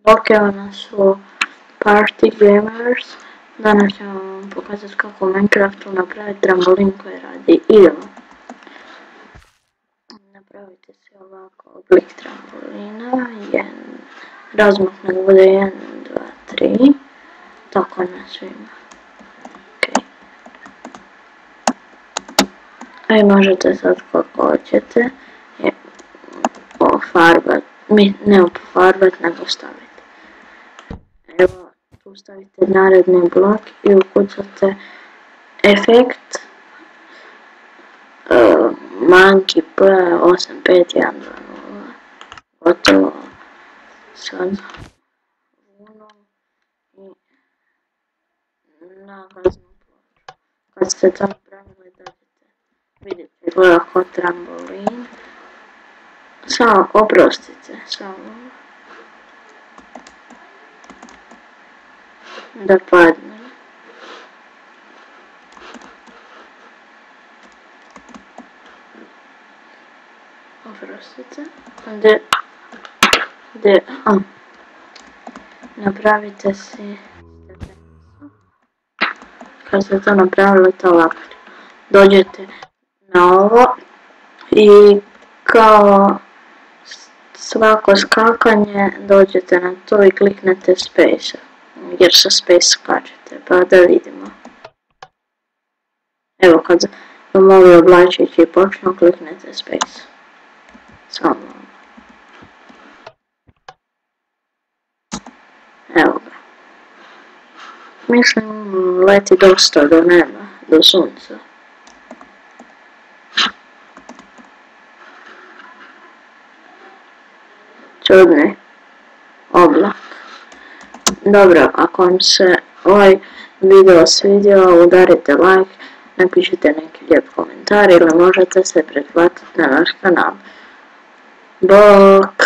Ok, ona su Party Gamers. Danas ćemo vam pokazati kako u Minecraftu napraviti trambolin koji radi idemo. Napravite si ovako oblik trambolina, razmah nek bude 1, 2, 3, tako na svima. Ok. A i možete sad kako hoćete ofarbat, ne ofarbat nego staviti. Evo, tu stavite naredni blok i ukucate efekt Monkey P8510. Gotovo. Sad na gaznu ploču. Kad ste to napravili vidite gleda kao trambolin. Samo oprostite, samo da padne. Oprostite. Napravite si stepenicu. Kad ste to napravili, to lako. Dođete na ovo i kao svako skakanje dođete na to i kliknete space, jer sa space skačete, pa da vidimo. Evo kad vam ovi oblačići počnu, kliknete space. Samo. Evo ga. Mislim, leti dosta do neba, do sunca. Čudni oblak. Dobro, ako vam se ovaj video svidio, udarite like, napišite neki lijep komentar ili možete se pretplatiti na naš kanal. Bok!